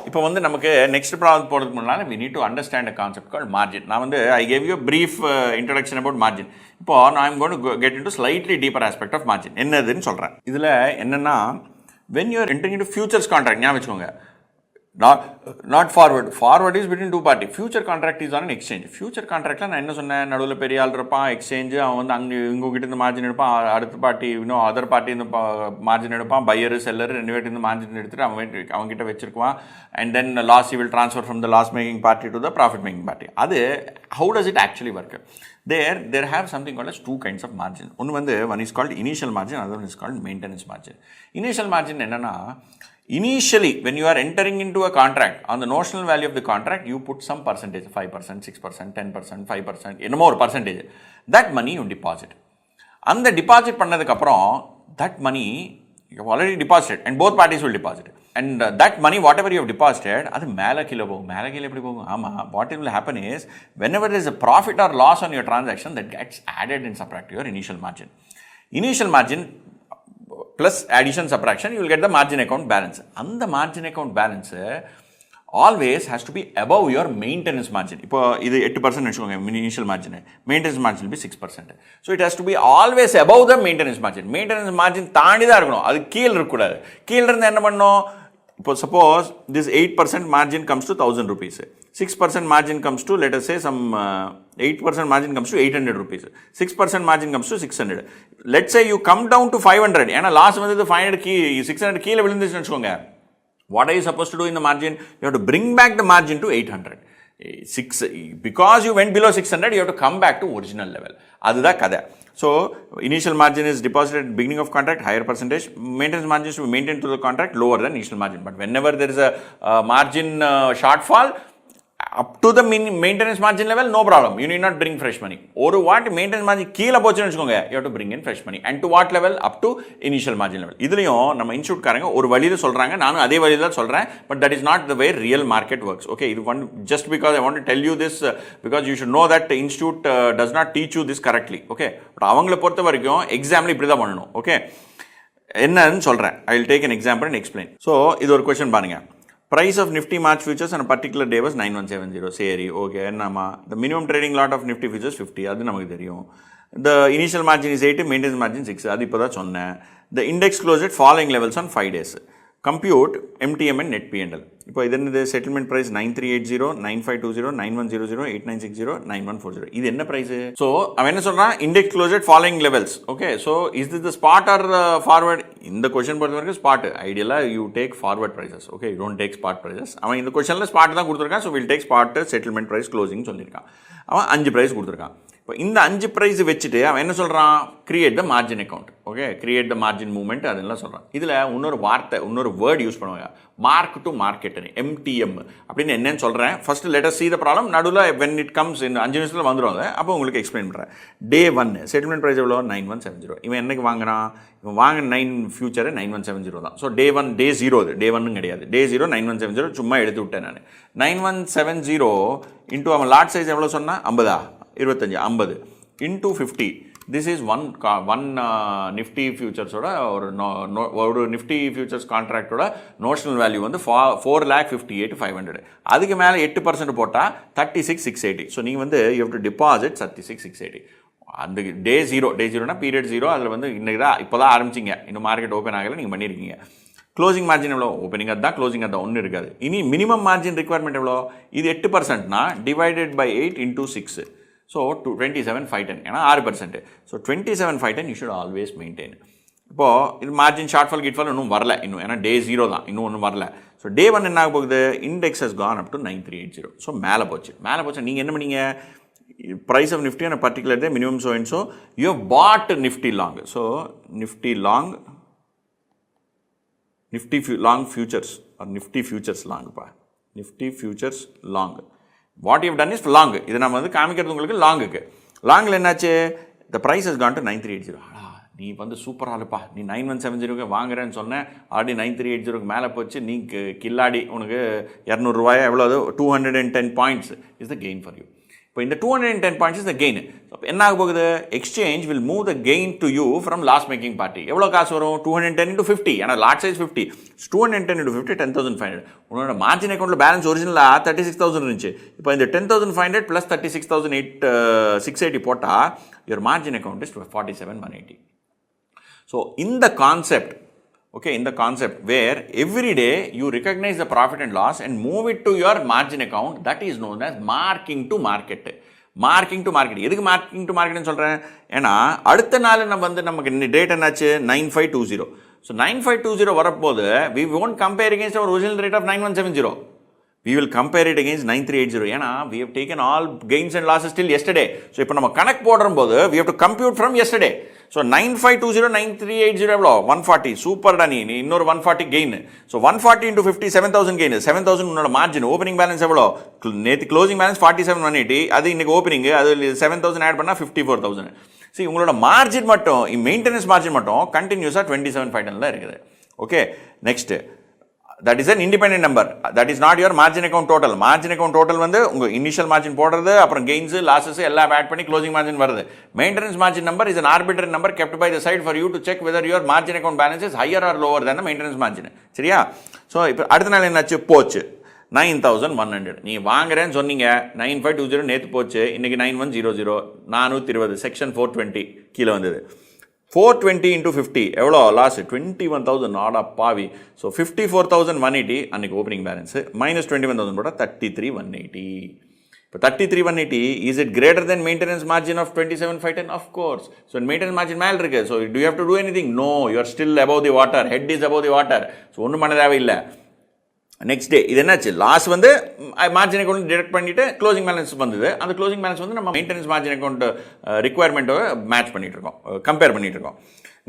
இப்போ வந்து நமக்கு நெக்ஸ்ட் ப்ராப்ளம் போகிறதுக்கு முன்னால் we need to understand a concept called margin. நான் வந்து I gave you a brief introduction about margin. இப்போ நான் I'm going to get into slightly deeper aspect of margin. என்னதுன்னு சொல்கிறேன். இதில் என்னென்னா when you are entering into futures contract, ஞாபகம் வச்சுக்கோங்க, not forward. Forward is between two parties. Future contract is on an exchange. Future contractல நான் என்ன சொன்னேன், நடுவில் பெரிய ஆள் இருப்பான், எக்ஸ்சேஞ்ச், அவன் வந்து அங்கே இவங்ககிட்ட இந்த மார்ஜின் எடுப்பான், அடுத்த பார்ட்டி இன்னும் அதர் பார்ட்டி இந்த மார்ஜின் எடுப்பான், பையர் செல்லர் ரெண்டு பேர்ட்டு இந்த மார்ஜின் எடுத்துட்டு அவங்ககிட்ட வச்சிருக்குவான். And then loss he will transfer from the loss making party to the profit making party. அது how does it actually work? There have something called as two kinds of margin. One is called initial margin, another one is called maintenance margin. Initial margin என்னன்னா, initially when you are entering into a contract, on the notional value of the contract you put some percentage, 5%, 6%, 10%, 5%, என்னமோ ஒரு percentage. That money you deposit. அந்த deposit பண்ணதுக்கு அப்புறம் that money you have already deposited and both parties will deposit. And that money whatever you have deposited, அது மேலே கீழே போகும். மேலே கீழே எப்படி போகும்? ஆமாம், what will happen is whenever there is a profit or loss on your transaction, that gets added and subtract to your initial margin. Initial margin plus addition subtraction, you will get the margin account balance. And the margin account balance always has to be above your maintenance margin. இப்போ இது 8% வச்சுக்கோங்க initial margin, maintenance margin will be 6%. So it has to be always above the maintenance margin. Maintenance margin தாண்டி தான் இருக்கணும், அது கீழே இருக்கக்கூடாது. கீழே இருந்து என்ன பண்ணணும், இப்போ suppose this 8% margin comes to 1000 rupees, 6% margin comes to, let us say, some 8% margin comes to 800 rupees, 6% margin comes to 600. Let's say you come down to 500, ஏன்னா லாஸ்ட் வந்து 600 கீழே விழுந்துச்சுன்னு வச்சுக்கோங்க. What are you supposed to do in the margin? You have to bring back the margin to 800. Because you went below 600, you have to come back to original level. அதுதான் கதை. So initial margin is deposited at beginning of contract, higher percentage. Maintenance margin is to be maintained through the contract, lower than initial margin. But whenever there is a margin shortfall up to the maintenance margin level, no problem, you need not bring fresh money. ஒரு வாட்டி maintenance margin கீழே போச்சுன்னு வச்சுக்கோங்க, you have to bring in fresh money. And to what level? Up to initial margin level. இதுலையும் நம்ம இன்ஸ்டியூட்காரங்க ஒரு வழியில் சொல்கிறாங்க, நானும் அதே வழியில் தான் சொல்கிறேன். But that is not the way real market works. Okay, இது just because I want to tell you this, because you should know that the institute does not teach you this correctly. Okay, but அவங்களை பொறுத்த வரைக்கும் எக்ஸாமில் இப்படி தான் பண்ணணும். Okay, என்னன்னு சொல்கிறேன். I will take an example and explain. So இது ஒரு கொஸ்டின் பாருங்க. Price of Nifty March futures on a particular day was 9170. சரி, ஓகே, என்னம்மா, the minimum trading lot of Nifty futures 50, அது நமக்கு தெரியும். The initial margin is 8, maintenance margin 6, அது இப்போ தான் சொன்னேன். The index closed at following levels on 5 days. Compute MTM and net P&L. இப்போ இது என்னது, செட்டில்மெண்ட் ப்ரைஸ் 9380, 9520, 9100, 8960, 9140. இது என்ன ப்ரைஸ்? ஸோ அவன் என்ன சொல்கிறான், index close at following levels. Okay, so is this the spot or forward? இந்த கொஸ்டின் பொறுத்த வரைக்கும் ஸ்பாட். ஐடியலாக you take forward prices. Okay, you don't take spot prices. அவன் இந்த கொஸ்டினில் ஸ்பாட் தான் கொடுத்துருக்கான். So will take spot settlement price closing சொல்லியிருக்கான். அவன் 5 ப்ரைஸ் கொடுத்துருக்கான். இப்போ இந்த 5 ப்ரைஸ் வச்சுட்டு அவன் என்ன சொல்கிறான், create the margin account. Okay, create the margin movement, அதெல்லாம் சொல்கிறான். இதில் இன்னொரு வேர்ட் யூஸ் பண்ணுவாங்க, மார்க் டு மார்க்கெட்னு, MTM அப்படின்னு என்னன்னு சொல்கிறேன். First let us see the problem. நடுவில் when it comes in 5 நிமிஷத்தில் வந்துடுவாங்க, அப்போ உங்களுக்கு எக்ஸ்பிளைன் பண்ணுறேன். Day 1 செட்டில்மெண்ட் ப்ரைஸ் எவ்வளோ, 9170. இவன் என்னைக்கு வாங்குறான், இவன் வாங்க 9 ஃபியூச்சரு 9170 தான். ஸோ Day 1, Day 0, இது Day 1 கிடையாது, Day 0 9170 சும்மா எடுத்து விட்டேன் நான். 9170 இன்ட்டு அவன் லாட் சைஸ் எவ்வளோ சொன்னால் 50, 25, 50 into 50. This is one nifty ஃபியூச்சர்ஸோட ஒரு நிஃப்டி ஃபியூச்சர்ஸ் கான்ட்ராக்டோட நோஷனல் வேல்யூ வந்து 4,58,500. அதுக்கு மேலே 8% போட்டால் 36,680. ஸோ நீங்கள் வந்து யூ ஹவ் டு டிபாசிட் 36,680. அந்த டே 0னா பீரியட் 0. அதில் வந்து இன்றைக்கி தான் இப்போ தான் ஆரம்பிச்சிங்க, இன்னும் மார்க்கெட் ஓப்பன் ஆகலை, நீங்கள் பண்ணியிருக்கீங்க. க்ளோசிங் மார்ஜின் எவ்வளோ, ஓப்பனிங் அதுதான், க்ளோசிங் அதுதான், ஒன்றும் இருக்காது. இனி மினிமம் மார்ஜின் ரிக்வயர்மெண்ட் எவ்வளோ, இது 8%னா டிவைடட் பை 8 இன்டூ 6. ஸோ 27,510, ஏன்னா 6%. So 27,510 you should always maintain. இப்போது இது மார்ஜின் ஷார்ட்ஃபால் கிட்ஃபால் இன்னும் வரல இன்னும், ஏன்னா Day 0 தான், இன்னும் ஒன்றும் வரல. ஸோ Day 1 என்ன ஆக போகுது, index has gone up to 9380. So மேலே போச்சு. நீங்கள் என்ன பண்ணீங்க, price of Nifty on a particular day, minimum so and so, you have bought Nifty long. So Nifty long futures or Nifty futures long. Nifty futures long. What you have done is long. இது நம்ம வந்து காமிக்கிறது உங்களுக்கு லாங்குக்கு. லாங்கில் என்னாச்சு, the price has gone to 9380. நீ வந்து super ஆளுப்பா, நீ 9170 வாங்குறேன்னு சொன்னேன், ஆல்ரெடி 9380 மேலே போச்சு, நீ கில்லாடி, உனக்கு 200 ரூபாயா எவ்வளோ, அது 210 points is the gain for you. இப்போ இந்த 210 பாயிண்ட்ஸ் இஸ் த கெயின். என்ன ஆக போகுது? Exchange will move the gain to you from loss making party. எவ்வளோ காசு வரும்? 210 into 50. ஏன்னா லாட் சைஸ் 50. 210 into 50 10,500. உன்னோட மார்ஜின் அக்கௌண்ட்டில் பேலன்ஸ் ஒரிஜினலாக 36,000 இருந்துச்சு. இப்போ இந்த 10,500 ப்ளஸ் 36,680 போட்டால் your margin account is 47,180. So in the concept, okay, in the concept where every day you recognize the profit and loss and move it to your margin account, that is known as marking to market. Marking to market. எதுக்கு marking to மார்க்கெட்னு சொல்கிறேன்? ஏன்னா அடுத்த நாள் நம்ம வந்து நமக்கு date என்னாச்சு? 9520. So 9520 வரப்போது we won't compare against our original rate of 9170. We will compare it against 9380. ஏன்னா we have taken all gains and losses till yesterday. So இப்போ நம்ம கணக்கு போடும்போது we have to compute from yesterday. So 9520 9380 எவ்வளோ? 140. சூப்பர்டா, நீ இன்னொரு 140 கெயின். So 140 into 50 7,000 gain. 7,000 உன்னோட மார்ஜின். ஓப்பனிங் பேலன்ஸ் எவ்வளோ? நேற்று க்ளோசிங் பேலன்ஸ் 47,180. அது இன்னைக்கு ஓப்பனிங். அது 7,000 ஆட் பண்ணால் 54,000. சரி, உங்களோட மார்ஜின் மட்டும், மெயின்டெனன்ஸ் மார்ஜின் மட்டும் கண்டினியூஸாக 27,500 இருக்குது. Okay, next, that is an independent number. That is not your margin account total. Margin account total வந்து உங்க initial margin போடுறது, அப்புறம் gains, losses எல்லாம் ஆட் பண்ணி closing margin வருது. Maintenance margin number is an arbitrary number kept by the side for you to check whether your margin account balance is higher or lower than the maintenance margin. சரியா? So இப்போ அடுத்த நாள் என்னாச்சு? போச்சு 9,100. நீ வாங்குறேன்னு சொன்னீங்க, 9520 நேற்று போச்சு, இன்னைக்கு 9100, 420, செக்ஷன் 420 கீழே வந்தது. 420 into 50 எவ்வளோ லாஸ்? 21,000. ஆடா பாவி. ஸோ 54,180 அன்றைக்கி ஓப்பனிங் பேலன்ஸு, மைனஸ் 21,000 போட்டால் 33,180. இப்போ 33,180 is it greater than maintenance margin of 27,510? Of course. So maintenance margin மேலே இருக்கு. So do you have to do anything? No, you are still above the water. Head is above the water. So ஒன்றும் பண்ண தேவையில்லை. Next day இது என்னாச்சு? Loss வந்து margin account deduct பண்ணிட்டு closing balance வந்தது. அந்த க்ளோசிங் பேலன்ஸ் வந்து நம்ம மெயின்டெனன்ஸ் மார்ஜின் அக்கௌண்ட் ரிக்வயர்மெண்ட்டை மேட்ச் பண்ணிட்டு இருக்கோம், கம்பேர் பண்ணிட்டு இருக்கோம்.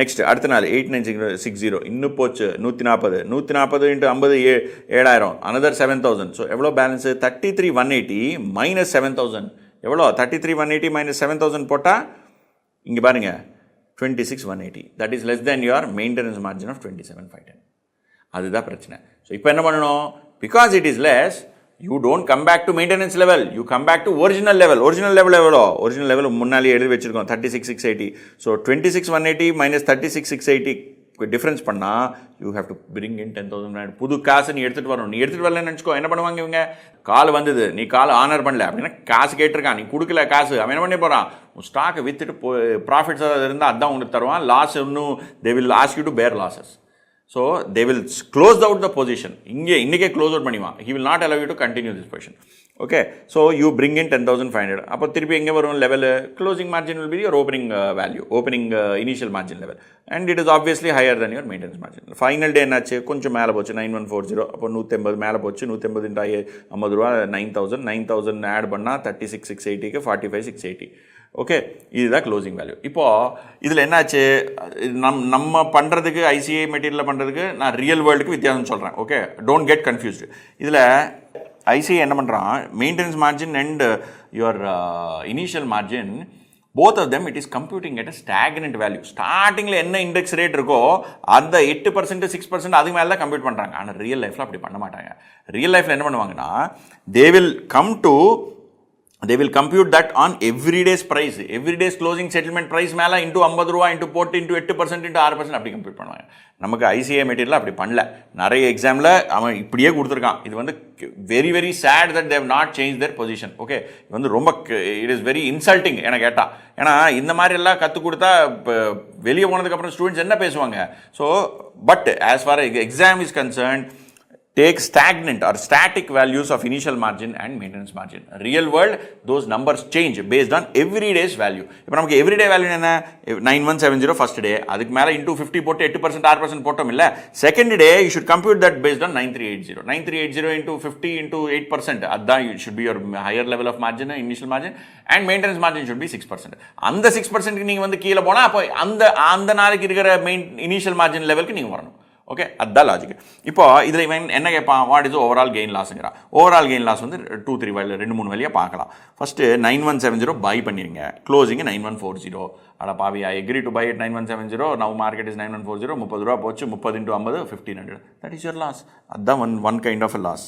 நெக்ஸ்ட் அடுத்த நாள் 8960 இன்னும் போச்சு 140. 140 into 50 7,000, அனதர் 7,000. ஸோ எவ்வளோ பேலன்ஸு? 33,180 மைனஸ் 7,000. எவ்வளோ? 33,180 மைனஸ் 7,000 போட்டால் இங்கே பாருங்க 26,180. That is less than your maintenance margin of 27,510. அதுதான் பிரச்சனை. ஸோ இப்போ என்ன பண்ணணும்? Because it is less, you don't come back to maintenance level, you come back to original level. Original level எவ்வளோ? ஒரிஜினல் லெவல் முன்னாலே எழுதி வச்சிருக்கோம் 36,680. ஸோ 26,180 மைனஸ் 36,680 டிஃப்ரென்ஸ் பண்ணால் you have to bring in 10,000. புது காசு நீ எடுத்துகிட்டு வரணும். நீ எடுத்துகிட்டு வரலன்னு நினச்சிக்கோ, என்ன பண்ணுவாங்க இவங்க? கால் வந்தது, நீ கால் ஆனர் பண்ணல அப்படின்னா காசு கேட்டிருக்கான், நீ கொடுக்கல காசு, அவன் என்ன பண்ணி போகிறான்? ஸ்டாக்கை விற்றுட்டு ப்ராஃபிட்ஸ் ஏதாவது இருந்தால் அதான் உங்களுக்கு தருவான். லாஸ் இன்னும் they will ask you to பேர் losses. So they will close out the position. இன்னைக்கே close out பண்ணிவான். He will not allow you to continue this position. Okay, so you bring in 10,500. அப்போ திருப்பி எங்கே வரும் level? Closing margin will be your opening value, opening initial margin level, and it is obviously higher than your maintenance margin. Final day என்னாச்சு? கொஞ்சம் மேலே போச்சு 9140. அப்போ 180 மேலே போச்சு. 180 50 ரூபா 9,000. 9,000 ஆட் பண்ணால் 36,680க்கு 45,680. ஓகே, இதுதான் க்ளோசிங் வேல்யூ. இப்போது இதில் என்னாச்சு? நம்ம பண்ணுறதுக்கு ஐசிஏ மெட்டீரியலில் பண்ணுறதுக்கு நான் ரியல் வேர்ல்டுக்கு வித்தியாசம் சொல்கிறேன். Okay, don't get confused. இதில் ஐசிஏ என்ன பண்ணுறான்? Maintenance margin and your initial margin, both of them it is computing at a stagnant value. ஸ்டார்டிங்கில் என்ன இண்டெக்ஸ் ரேட் இருக்கோ அந்த 8% 6% அதுக்கு மேலே தான் கம்ப்யூட் பண்ணுறாங்க. ஆனால் ரியல் லைஃப்பில் அப்படி பண்ண மாட்டாங்க. ரியல் லைஃப்பில் என்ன பண்ணுவாங்கன்னா, they will compute that on everyday's price, everyday's closing settlement price மேலே இன்ட்டு 50 ரூபா இன்ட்டு போட்டு இன்ட்டு 8% இன்ட்டு 6% அப்படி கம்ப்யூட் பண்ணுவாங்க. நமக்கு ஐசிஏ மெட்டீரியல் அப்படி பண்ணல. நிறைய எக்ஸாமில் அவன் இப்படியே கொடுத்துருக்கான். இது வந்து very very sad that they've not change there position. Okay, இது வந்து ரொம்ப இட் இஸ் வெரி இன்சல்ட்டிங் என கேட்டால். ஏன்னா இந்த மாதிரி எல்லாம் கற்றுக் கொடுத்தா இப்போ வெளியே போனதுக்கப்புறம் ஸ்டூடெண்ட்ஸ் என்ன பேசுவாங்க? So but as for exam is concerned, take stagnant or static values of initial margin and maintenance margin. Real world, those numbers change based on everyday's value. இப்போ நமக்கு everyday value என்ன? 9170 first day, அதுக்கு மேலே into 50 போட்டு 8% 6% போட்டோம் இல்லை. Second day you should compute that based on 9380. 9380 into 50 into 8%, அதுதான் should be your higher level of margin, initial margin, and maintenance margin should be 6%. அந்த 6%க்கு நீங்கள் வந்து கீழே போனால் அப்போ அந்த நாளைக்கு இருக்கிற இனிஷியல் மார்ஜின் லெவலுக்கு நீங்கள் வரணும். ஓகே, அதுதான் லாஜிக். இப்போ இதில் இவன் என்ன கேட்பான்? வாட் இஸ் ஓவரால் கெயின் லாஸுங்கிறான். ஓவரால் கெயின் லாஸ் வந்து 2-3 வழியில் 2-3 வழியாக பார்க்கலாம். ஃபஸ்ட்டு 9170 பை பண்ணிடுங்க, க்ளோசிங்கு 9140. அட பாவி, I agree to buy at 9170, now market is 9140, 30 ரூபா போச்சு, 30 into 50 1500. That is your loss. அதுதான் one kind of a loss.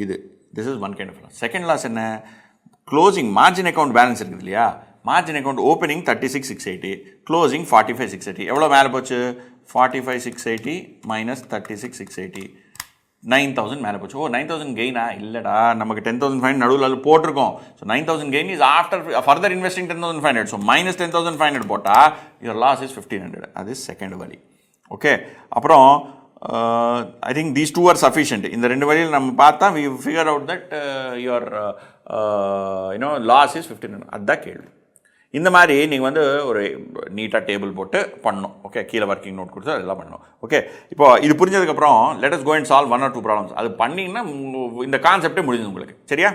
இது this is one kind of loss. Second loss என்ன? க்ளோசிங் மார்ஜின் அக்கௌண்ட் பேலன்ஸ் இருக்குது இல்லையா, margin account opening 36,680, closing 45,680. எவ்வளோ மேலே போச்சு? 45,680 மைனஸ் 36,680, 9,000 மேலே போச்சு. ஓ 9,000 கெயினா? இல்லைடா, நமக்கு 10,500 நடுவில் போட்டிருக்கோம். So 9,000 gain is after further investing 10,500. So minus 10,500 போட்டால் யுவர் லாஸ் இஸ் 1,500. அது செகண்ட் வழி. ஓகே, அப்புறம் I think these two are sufficient. இந்த ரெண்டு வழியில் நம்ம பார்த்தா we figure out that your loss is 1,500. அதுதான் கேள்வி. இந்த மாதிரி நீங்கள் வந்து ஒரு நீட்டாக டேபிள் போட்டு பண்ணணும். ஓகே, கீழே ஒர்க்கிங் நோட் கொடுத்து அதெல்லாம் பண்ணணும். ஓகே, இப்போ இது புரிஞ்சதுக்கப்புறம் let us go and solve 1 or 2 problems. அது பண்ணிங்கன்னா இந்த கான்செப்டே முடிஞ்சது உங்களுக்கு. சரியா?